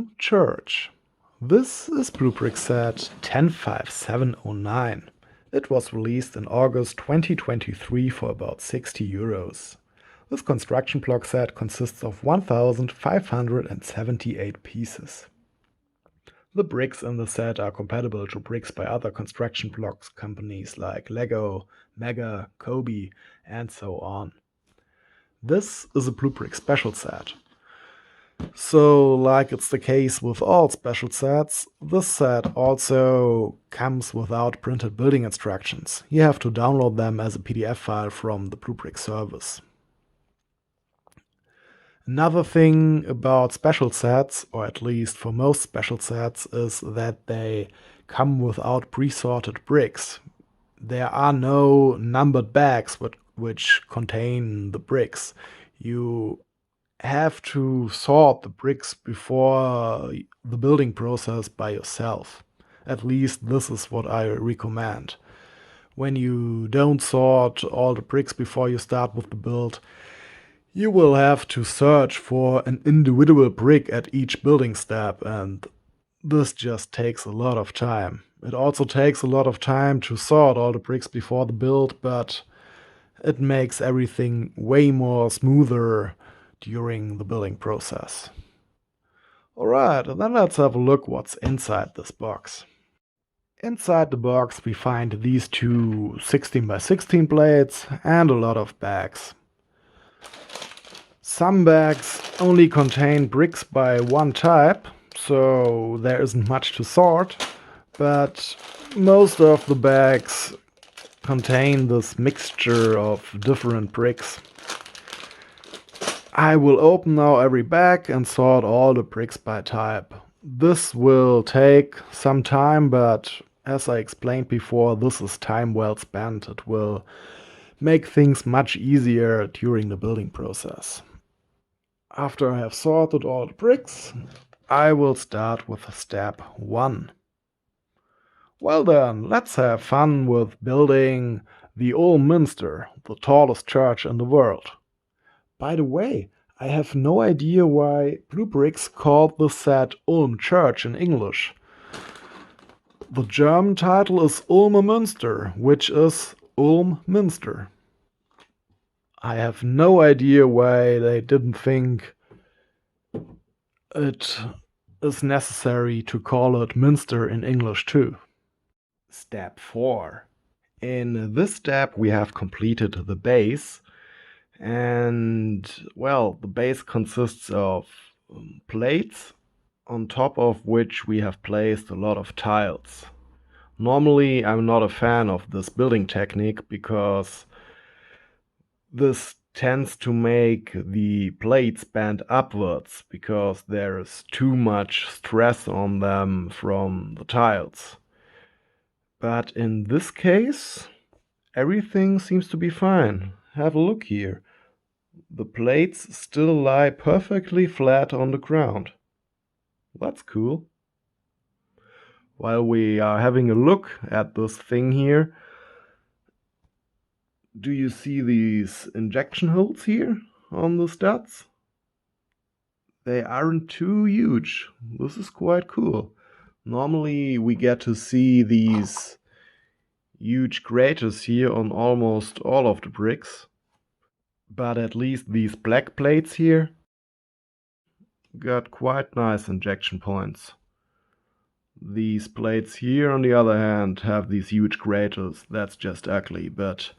Ulm Church. This is BlueBrixx set 105709. It was released in August 2023 for about 60 euros. This construction block set consists of 1578 pieces. The bricks in the set are compatible to bricks by other construction blocks companies like Lego, Mega, Kobe, and so on. This is a BlueBrixx special set. So, like it's the case with all special sets, this set also comes without printed building instructions. You have to download them as a PDF file from the BlueBrixx service. Another thing about special sets, or at least for most special sets, is that they come without pre-sorted bricks. There are no numbered bags which contain the bricks. You have to sort the bricks before the building process by yourself. At least this is what I recommend. When you don't sort all the bricks before you start with the build, you will have to search for an individual brick at each building step, and this just takes a lot of time. It also takes a lot of time to sort all the bricks before the build, but it makes everything way more smoother during the building process. Alright, and then let's have a look what's inside this box. Inside the box we find these two 16 by 16 plates and a lot of bags. Some bags only contain bricks by one type, so there isn't much to sort, but most of the bags contain this mixture of different bricks. I will open now every bag and sort all the bricks by type. This will take some time, but as I explained before, this is time well spent. It will make things much easier during the building process. After I have sorted all the bricks, I will start with step 1. Well then, let's have fun with building the Ulm Minster, the tallest church in the world. By the way, I have no idea why BlueBrixx called the set Ulm Church in English. The German title is Ulm Münster, which is Ulm Minster. I have no idea why they didn't think it is necessary to call it Münster in English too. Step 4. In this step we have completed the base. And, well, the base consists of plates, on top of which we have placed a lot of tiles. Normally, I'm not a fan of this building technique because this tends to make the plates bend upwards because there is too much stress on them from the tiles. But in this case, everything seems to be fine. Have a look here. The plates still lie perfectly flat on the ground. That's cool. While we are having a look at this thing here, do you see these injection holes here on the studs? They aren't too huge. This is quite cool. Normally we get to see these huge craters here on almost all of the bricks. But at least these black plates here got quite nice injection points. These plates here, on the other hand, have these huge craters. That's just ugly, but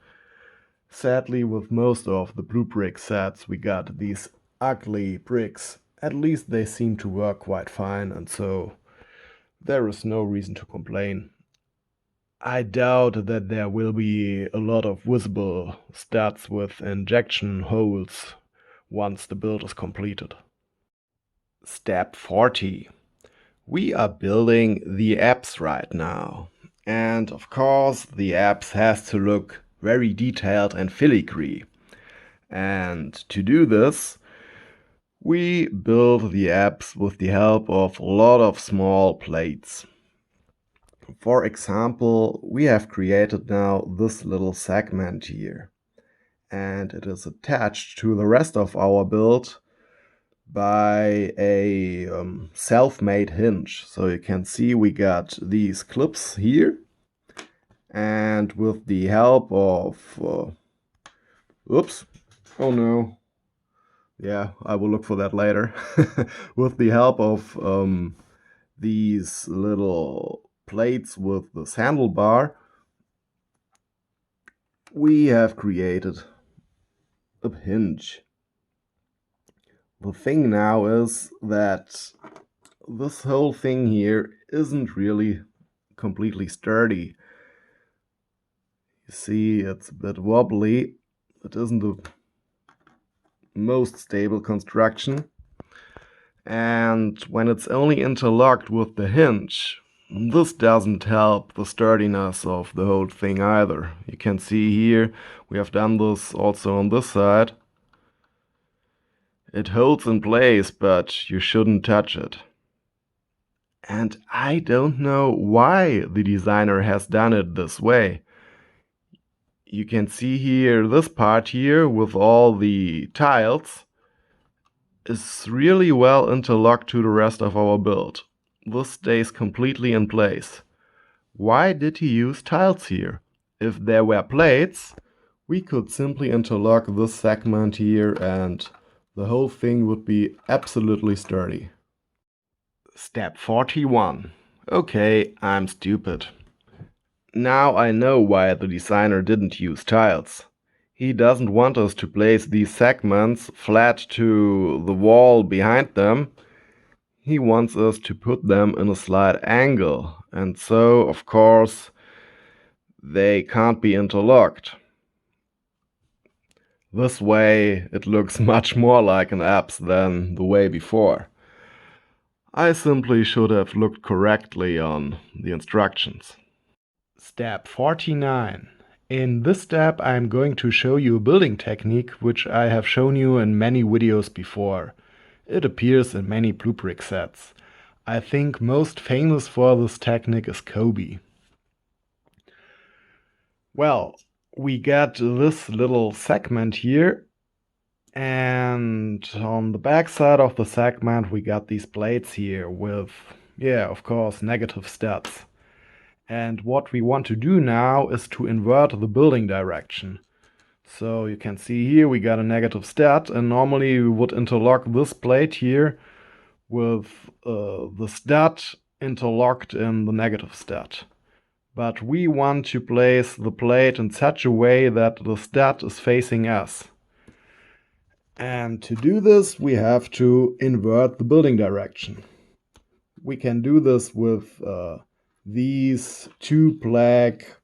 sadly with most of the BlueBrixx sets we got these ugly bricks. At least they seem to work quite fine, and so there is no reason to complain. I doubt that there will be a lot of visible studs with injection holes once the build is completed. Step 40. We are building the apse right now. And of course the apse has to look very detailed and filigree. And to do this, we build the apse with the help of a lot of small plates. For example, we have created now this little segment here, and it is attached to the rest of our build by a self-made hinge. So you can see we got these clips here, and with the help of oops, oh no, yeah, I will look for that later. With the help of these little plates with this handlebar, we have created a hinge. The thing now is that this whole thing here isn't really completely sturdy. You see, it's a bit wobbly. It isn't the most stable construction. And when it's only interlocked with the hinge, this doesn't help the sturdiness of the whole thing either. You can see here, we have done this also on this side. It holds in place, but you shouldn't touch it. And I don't know why the designer has done it this way. You can see here, this part here with all the tiles is really well interlocked to the rest of our build. This stays completely in place. Why did he use tiles here? If there were plates, we could simply interlock this segment here and the whole thing would be absolutely sturdy. Step 41. Okay, I'm stupid. Now I know why the designer didn't use tiles. He doesn't want us to place these segments flat to the wall behind them. He wants us to put them in a slight angle, and so, of course, they can't be interlocked. This way it looks much more like an apse than the way before. I simply should have looked correctly on the instructions. Step 49. In this step I am going to show you a building technique which I have shown you in many videos before. It appears in many BlueBrixx sets. I think most famous for this technique is Kobe. Well, we get this little segment here, and on the back side of the segment we got these plates here with, yeah, of course, negative stats. And what we want to do now is to invert the building direction. So you can see here we got a negative stat, and normally we would interlock this plate here with the stat interlocked in the negative stat. But we want to place the plate in such a way that the stat is facing us. And to do this we have to invert the building direction. We can do this with these two black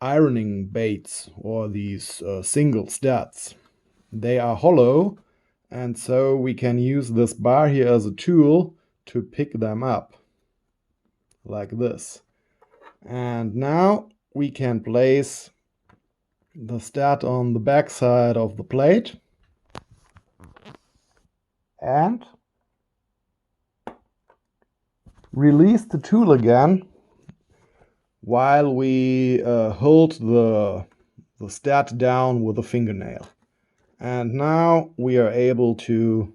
ironing baits, or these single stats. They are hollow, and so we can use this bar here as a tool to pick them up like this. And now we can place the stat on the back side of the plate and release the tool again while we hold the stat down with a fingernail. And now we are able to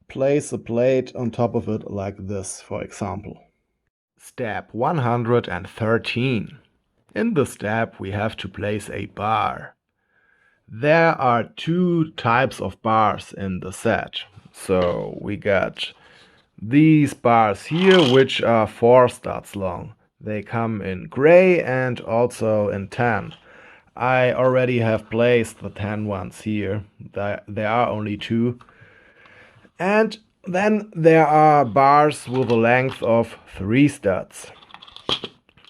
place a plate on top of it like this, for example. Step 113. In this step we have to place a bar. There are two types of bars in the set. So we got these bars here, which are 4 studs long. They come in gray and also in tan. I already have placed the tan ones here. There are only 2. And then there are bars with a length of 3 studs.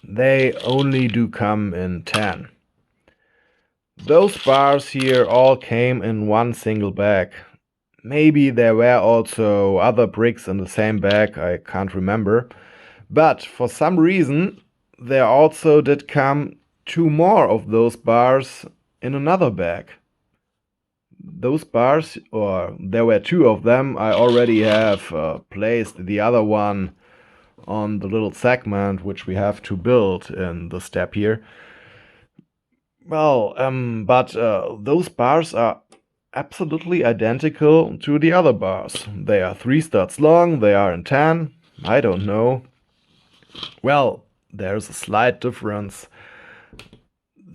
They only do come in tan. Those bars here all came in one single bag. Maybe there were also other bricks in the same bag, I can't remember. But for some reason there also did come 2 more of those bars in another bag. Those bars, or there were 2 of them, I already have placed the other one on the little segment which we have to build in the step here. Well, but those bars are absolutely identical to the other bars. They are 3 studs long, they are in 10, I don't know. Well, there's a slight difference.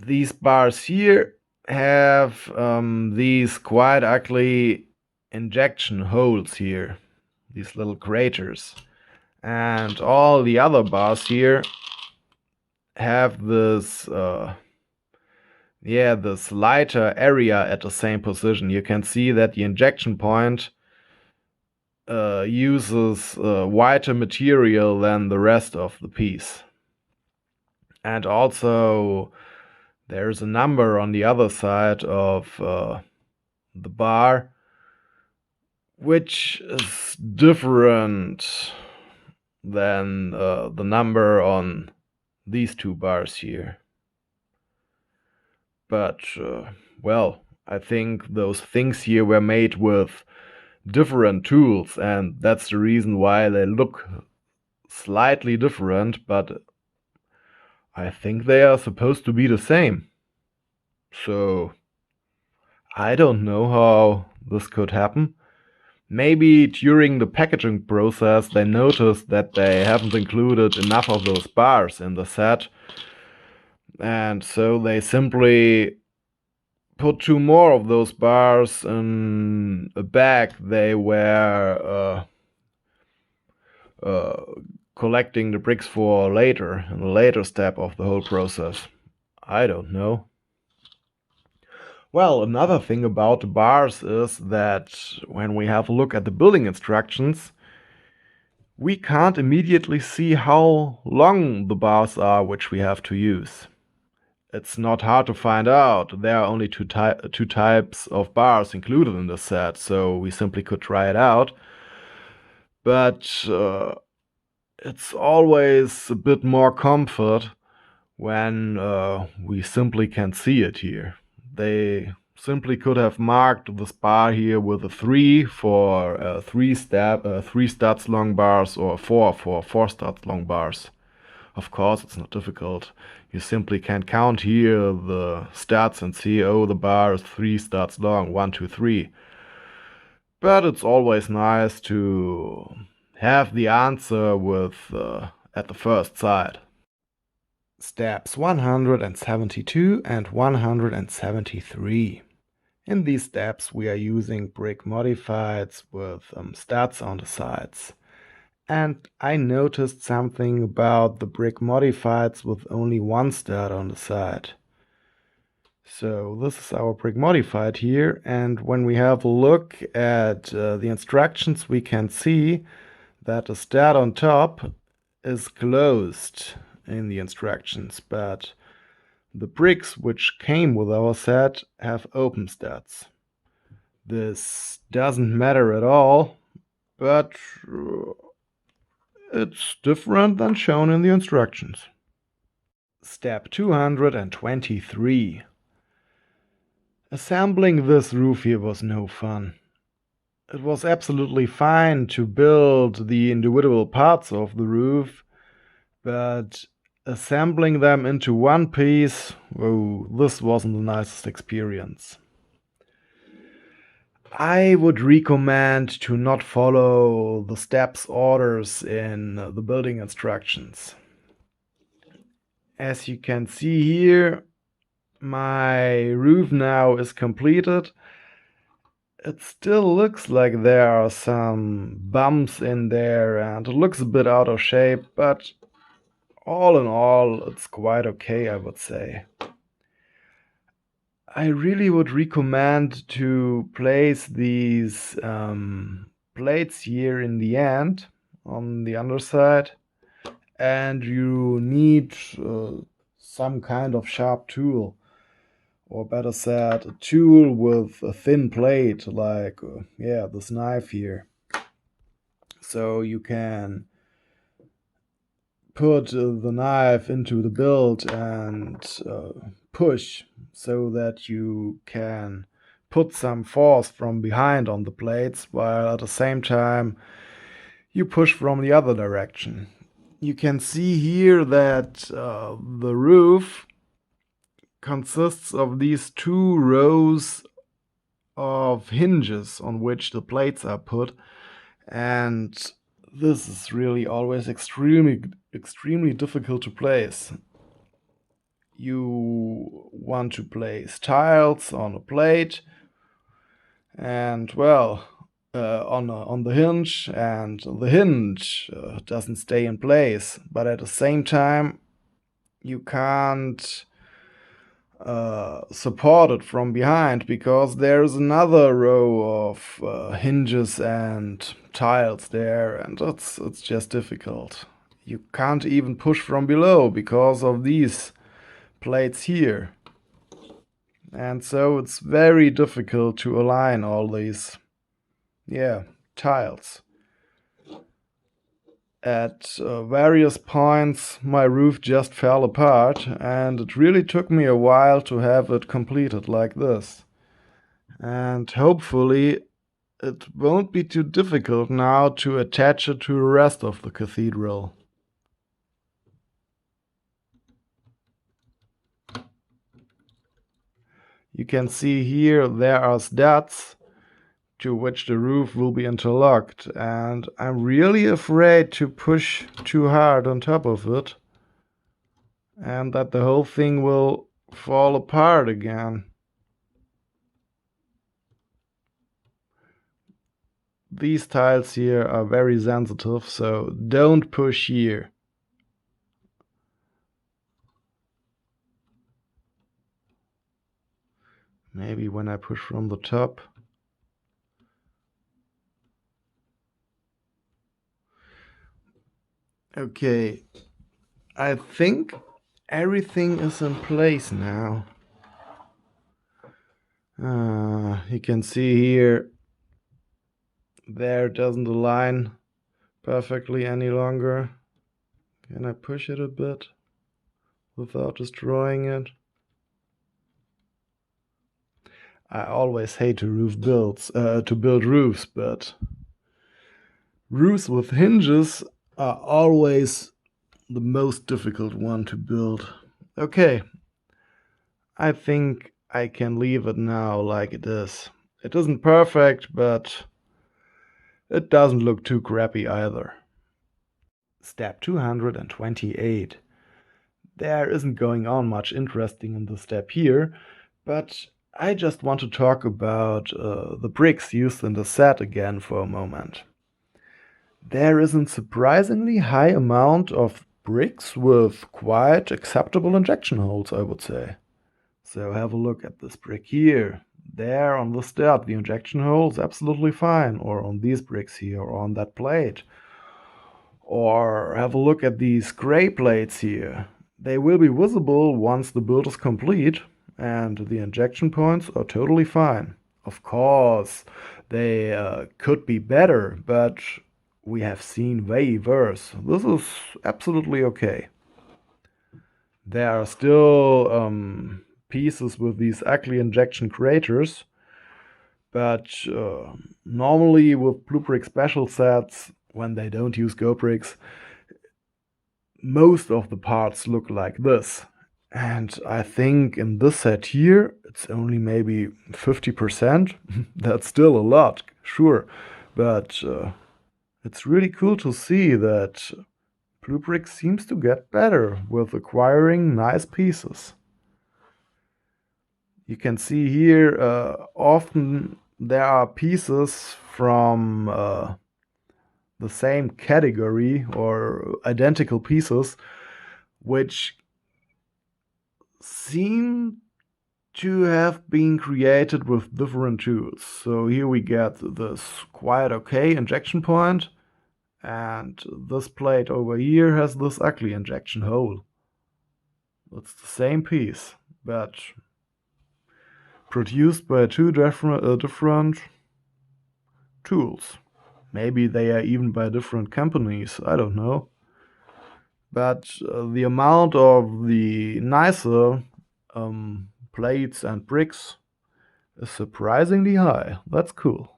These bars here have these quite ugly injection holes here, these little craters. And all the other bars here have this this lighter area at the same position. You can see that the injection point uses whiter material than the rest of the piece. And also there's a number on the other side of the bar which is different than the number on these 2 bars here. But well, I think those things here were made with different tools, and that's the reason why they look slightly different, but I think they are supposed to be the same. So I don't know how this could happen. Maybe during the packaging process they noticed that they haven't included enough of those bars in the set, and so they simply put 2 more of those bars in a bag they were collecting the bricks for later, in a later step of the whole process. I don't know. Well, another thing about the bars is that when we have a look at the building instructions, we can't immediately see how long the bars are which we have to use. It's not hard to find out. There are only two types of bars included in the set, so we simply could try it out. But it's always a bit more comfort when we simply can see it here. They simply could have marked this bar here with a 3 for 3 studs long bars, or 4 for 4 studs long bars. Of course, it's not difficult. You simply can count here the studs and see, oh, the bar is 3 studs long, 1, 2, 3. But it's always nice to have the answer with at the first sight. Steps 172 and 173. In these steps we are using brick modifieds with studs on the sides. And I noticed something about the brick modifieds with only 1 stud on the side. So this is our brick modified here, and when we have a look at the instructions we can see that the stud on top is closed in the instructions, but the bricks which came with our set have open studs. This doesn't matter at all, but it's different than shown in the instructions. Step 223. Assembling this roof here was no fun. It was absolutely fine to build the individual parts of the roof, but assembling them into one piece, oh, this wasn't the nicest experience. I would recommend to not follow the steps orders in the building instructions. As you can see here, my roof now is completed. It still looks like there are some bumps in there and it looks a bit out of shape, but all in all, it's quite okay, I would say. I really would recommend to place these plates here in the end on the underside, and you need some kind of sharp tool, or better said, a tool with a thin plate like this knife here, so you can put the knife into the build and push, so that you can put some force from behind on the plates, while at the same time you push from the other direction. You can see here that the roof consists of these 2 rows of hinges on which the plates are put, and this is really always extremely difficult to place. You want to place tiles on a plate, and well, on the hinge, and the hinge doesn't stay in place, but at the same time you can't support it from behind because there's another row of hinges and tiles there, and it's just difficult. You can't even push from below because of these plates here. And so it's very difficult to align all these, tiles. At various points, my roof just fell apart, and it really took me a while to have it completed like this. And hopefully, it won't be too difficult now to attach it to the rest of the cathedral. You can see here there are studs to which the roof will be interlocked, and I'm really afraid to push too hard on top of it and that the whole thing will fall apart again. These tiles here are very sensitive, so don't push here. Maybe when I push from the top. Okay, I think everything is in place now. You can see here, there it doesn't align perfectly any longer. Can I push it a bit without destroying it? I always hate to build roofs, but roofs with hinges are always the most difficult one to build. Okay, I think I can leave it now like it is. It isn't perfect, but it doesn't look too crappy either. Step 228. There isn't going on much interesting in the step here, but I just want to talk about the bricks used in the set again for a moment. There is a surprisingly high amount of bricks with quite acceptable injection holes, I would say. So have a look at this brick here. There on the stud, the injection hole is absolutely fine, or on these bricks here, or on that plate. Or have a look at these gray plates here. They will be visible once the build is complete, and the injection points are totally fine. Of course, they could be better, but we have seen way worse. This is absolutely okay. There are still pieces with these ugly injection craters, but normally with BlueBrixx special sets, when they don't use GoBrixx, most of the parts look like this. And I think in this set here, it's only maybe 50%. That's still a lot, sure. But it's really cool to see that BlueBrixx seems to get better with acquiring nice pieces. You can see here often there are pieces from the same category or identical pieces which seem to have been created with different tools. So here we get this quite okay injection point, and this plate over here has this ugly injection hole. It's the same piece, but produced by two different tools. Maybe they are even by different companies, I don't know. But the amount of the nicer plates and bricks is surprisingly high. That's cool.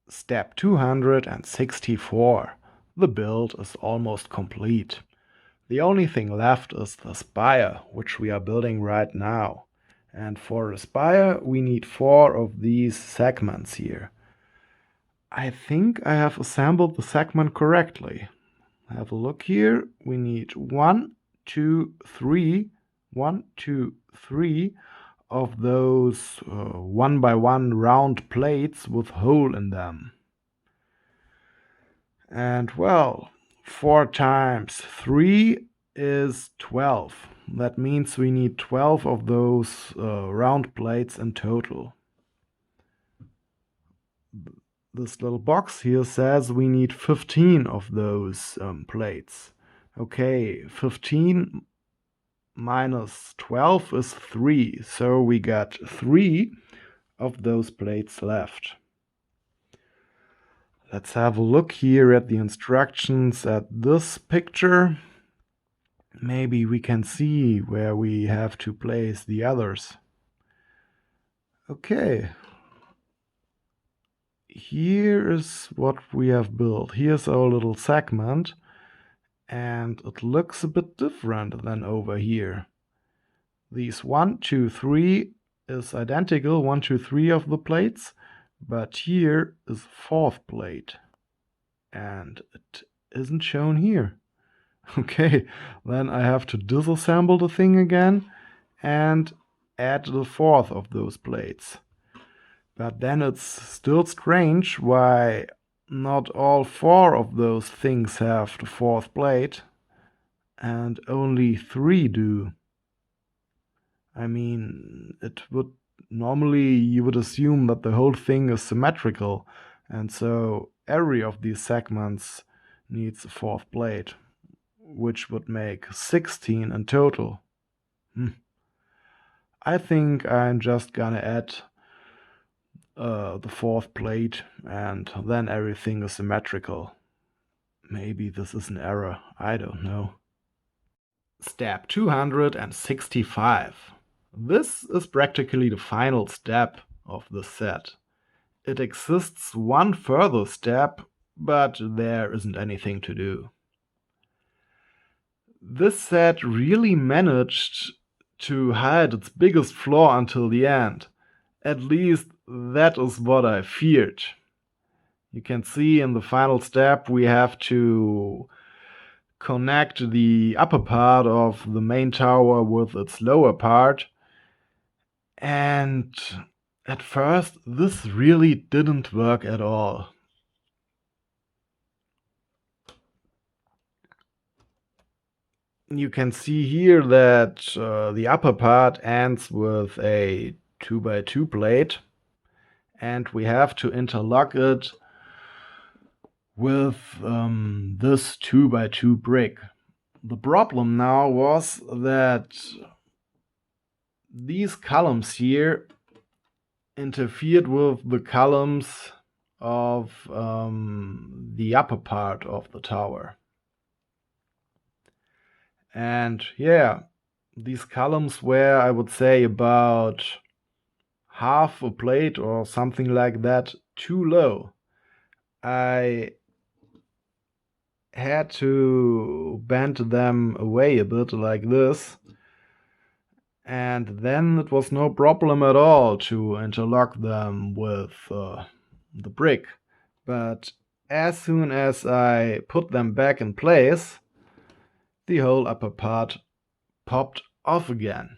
Step 264. The build is almost complete. The only thing left is the spire, which we are building right now. And for a spire, we need 4 of these segments here. I think I have assembled the segment correctly. Have a look here. We need 1, 2, 3, 1, 2, 3 of those 1 by 1 round plates with hole in them. And well, 4 times 3 is 12. That means we need 12 of those round plates in total. This little box here says we need 15 of those plates. Okay, 15 minus 12 is 3, so we got 3 of those plates left. Let's have a look here at the instructions at this picture. Maybe we can see where we have to place the others. Okay. Here is what we have built. Here's our little segment, and it looks a bit different than over here. These 1, 2, 3 is identical, 1, 2, 3 of the plates, but here is 4th plate, and it isn't shown here. Okay, then I have to disassemble the thing again and add the 4th of those plates. But then it's still strange why not all 4 of those things have the 4th plate and only 3 do. I mean, normally you would assume that the whole thing is symmetrical, and so every of these segments needs a 4th plate, which would make 16 in total. I think I'm just gonna add the 4th plate, and then everything is symmetrical. Maybe this is an error, I don't know. Step 265. This is practically the final step of the set. It exists one further step, but there isn't anything to do. This set really managed to hide its biggest flaw until the end. At least that is what I feared. You can see in the final step we have to connect the upper part of the main tower with its lower part. And at first this really didn't work at all. You can see here that the upper part ends with a 2x2 plate, and we have to interlock it with this 2x2 brick. The problem now was that these columns here interfered with the columns of the upper part of the tower. And yeah, these columns were, I would say, about half a plate or something like that too low. I had to bend them away a bit like this, and then it was no problem at all to interlock them with the brick. But as soon as I put them back in place, the whole upper part popped off again.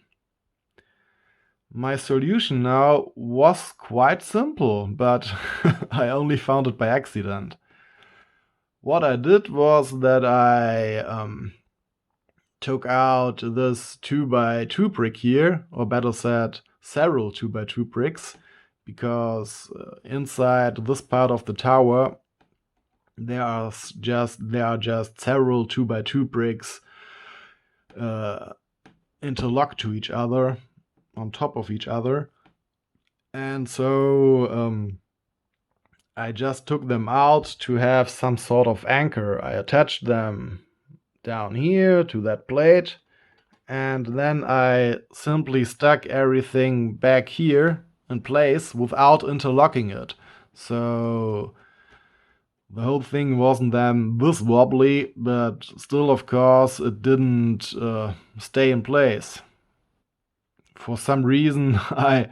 My solution now was quite simple, but I only found it by accident. What I did was that I took out this 2x2 brick here, or better said, several 2x2 bricks, because inside this part of the tower there are just several 2x2 bricks interlocked to each other, on top of each other, and so I just took them out to have some sort of anchor. I attached them down here to that plate, and then I simply stuck everything back here in place without interlocking it. So the whole thing wasn't then this wobbly, but still, of course, it didn't stay in place. for some reason I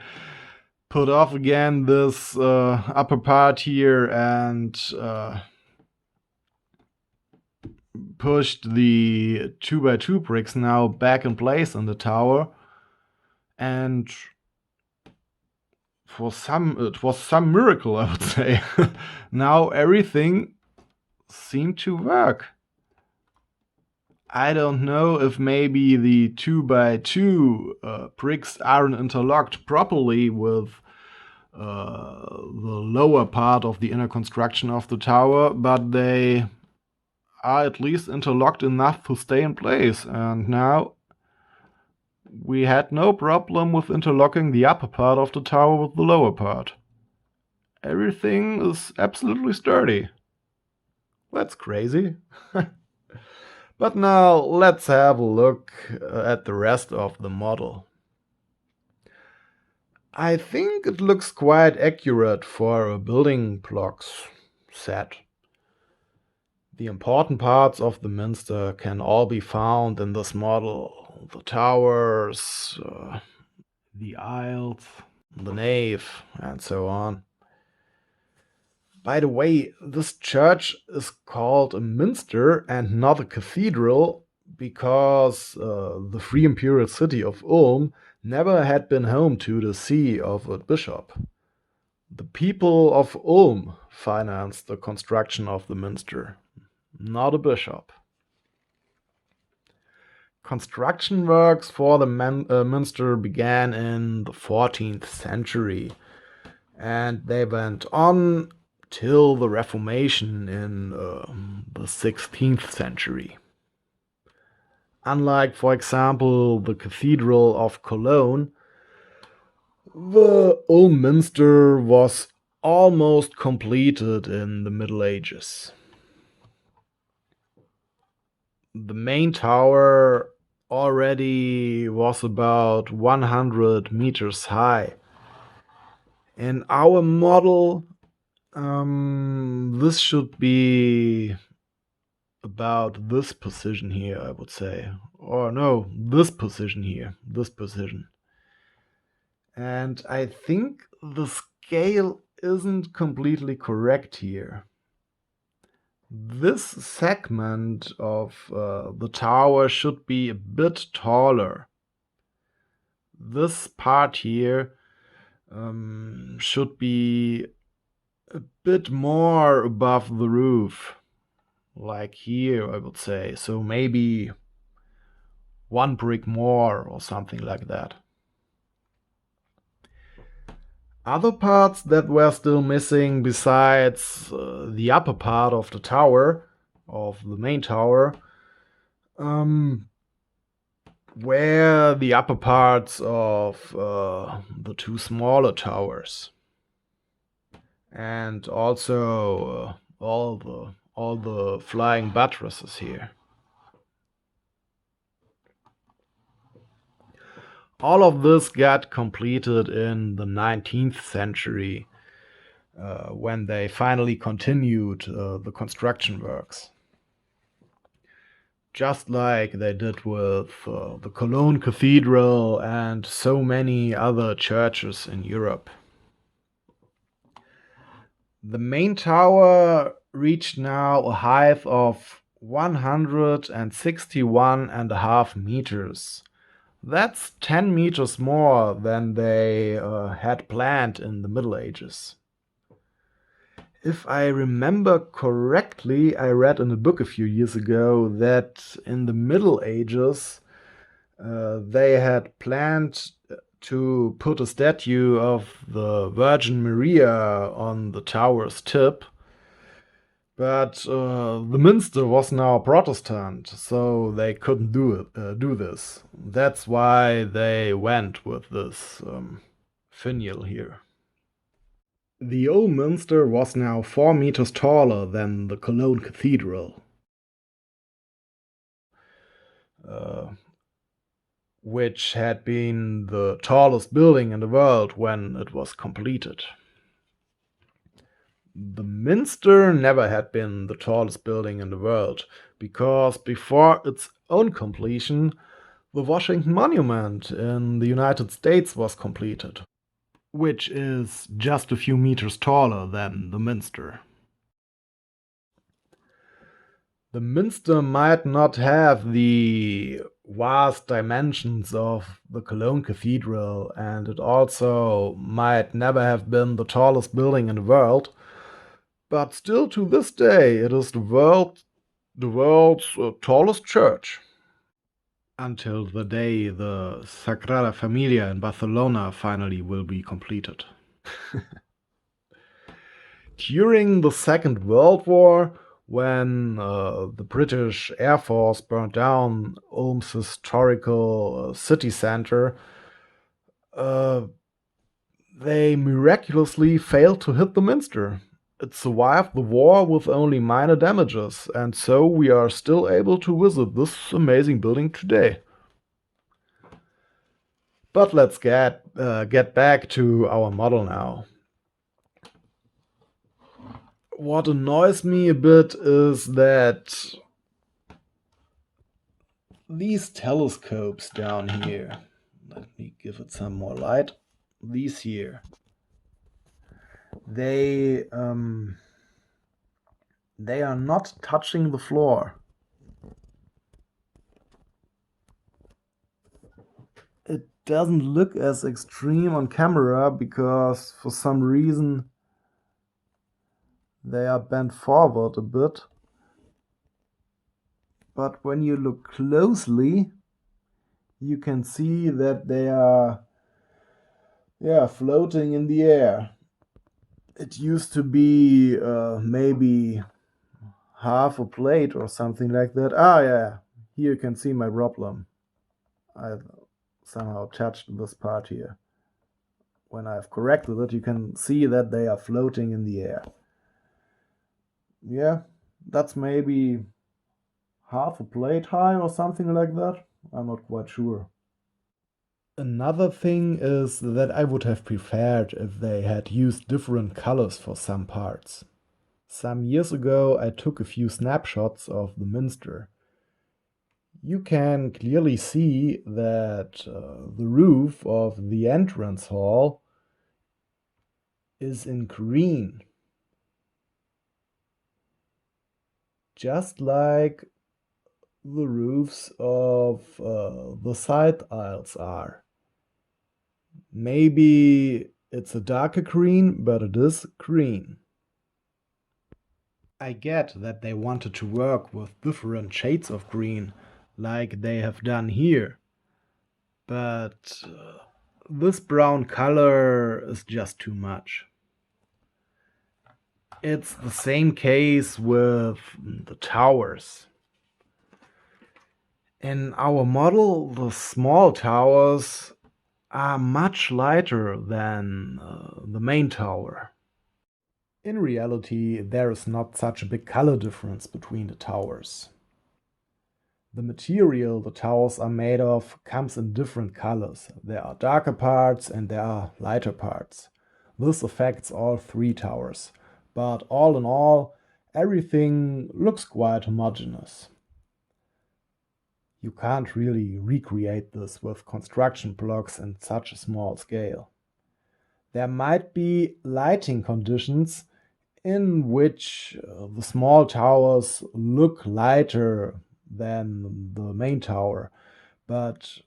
put off again this upper part here and pushed the 2x2 bricks now back in place in the tower, and it was some miracle, I would say. Now everything seemed to work. I don't know if maybe the 2x2 bricks aren't interlocked properly with the lower part of the inner construction of the tower, but they are at least interlocked enough to stay in place, and now we had no problem with interlocking the upper part of the tower with the lower part. Everything is absolutely sturdy. That's crazy. But now let's have a look at the rest of the model. I think it looks quite accurate for a building blocks set. The important parts of the minster can all be found in this model. The towers, the aisles, the nave, and so on. By the way, this church is called a minster and not a cathedral because the Free Imperial City of Ulm never had been home to the see of a bishop. The people of Ulm financed the construction of the minster, not a bishop. Construction works for the minster began in the 14th century, and they went on till the Reformation in the 16th century. Unlike, for example, the Cathedral of Cologne, the Ulm Minster was almost completed in the Middle Ages. The main tower already was about 100 meters high. In our model, this should be about this position here, I would say. Or no, this position here, this position. And I think the scale isn't completely correct here. This segment of the tower should be a bit taller. This part here should be a bit more above the roof, like here, I would say. So maybe one brick more or something like that. Other parts that were still missing besides the upper part of the tower, of the main tower, were the upper parts of the two smaller towers. And also all the flying buttresses here. All of this got completed in the 19th century when they finally continued the construction works. Just like they did with the Cologne Cathedral and so many other churches in Europe. The main tower reached now a height of 161.5 meters. That's 10 meters more than they had planned in the Middle Ages. If I remember correctly, I read in a book a few years ago that in the Middle Ages they had planned to put a statue of the Virgin Maria on the tower's tip, but the minster was now Protestant, so they couldn't do this. That's why they went with this finial here. The old minster was now 4 meters taller than the Cologne Cathedral, which had been the tallest building in the world when it was completed. The minster never had been the tallest building in the world, because before its own completion, The Washington Monument in the United States was completed, which is just a few meters taller than the Minster. The Minster might not have the vast dimensions of the Cologne Cathedral, and it also might never have been the tallest building in the world, but still to this day it is the world's tallest church. Until the day the Sagrada Familia in Barcelona finally will be completed. During the Second World War, when the British Air Force burned down Ulm's historical city center, uh, they miraculously failed to hit the Minster. It survived the war with only minor damages, and so we are still able to visit this amazing building today. But let's get back to our model now. What annoys me a bit is that these telescopes down here, let me give it some more light, these here, they are not touching the floor. It doesn't look as extreme on camera because for some reason they are bent forward a bit. But when you look closely, you can see that they are floating in the air. It used to be maybe half a plate or something like that. Here you can see my problem. I've somehow touched this part here. When I've corrected it, you can see that they are floating in the air. Yeah, that's maybe half a plate high or something like that. I'm not quite sure. Another thing is that I would have preferred if they had used different colors for some parts. Some years ago I took a few snapshots of the Minster. You can clearly see that the roof of the entrance hall is in green. Just like the roofs of the side aisles are. Maybe it's a darker green, but it is green. I get that they wanted to work with different shades of green, like they have done here. But this brown color is just too much. It's the same case with the towers. In our model, the small towers are much lighter than the main tower. In reality, there is not such a big color difference between the towers. The material the towers are made of comes in different colors. There are darker parts and there are lighter parts. This affects all three towers, but all in all, everything looks quite homogeneous. You can't really recreate this with construction blocks in such a small scale. There might be lighting conditions in which the small towers look lighter than the main tower, but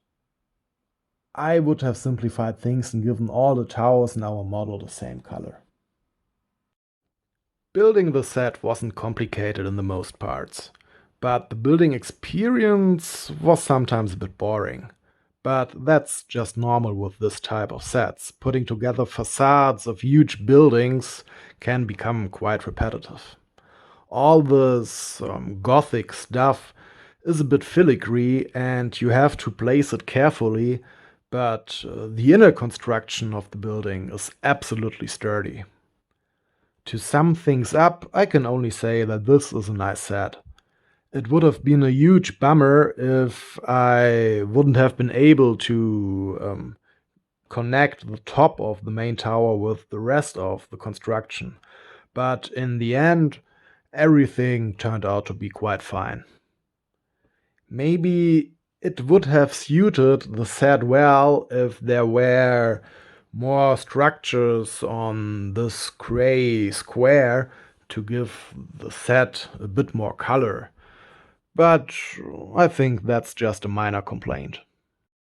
I would have simplified things and given all the towers in our model the same color. Building the set wasn't complicated in the most parts, but the building experience was sometimes a bit boring. But that's just normal with this type of sets. Putting together facades of huge buildings can become quite repetitive. All this gothic stuff is a bit filigree and you have to place it carefully, but the inner construction of the building is absolutely sturdy. To sum things up, I can only say that this is a nice set. It would have been a huge bummer if I wouldn't have been able to connect the top of the main tower with the rest of the construction. But in the end, everything turned out to be quite fine. Maybe It would have suited the set well if there were more structures on this gray square to give the set a bit more color. But I think that's just a minor complaint.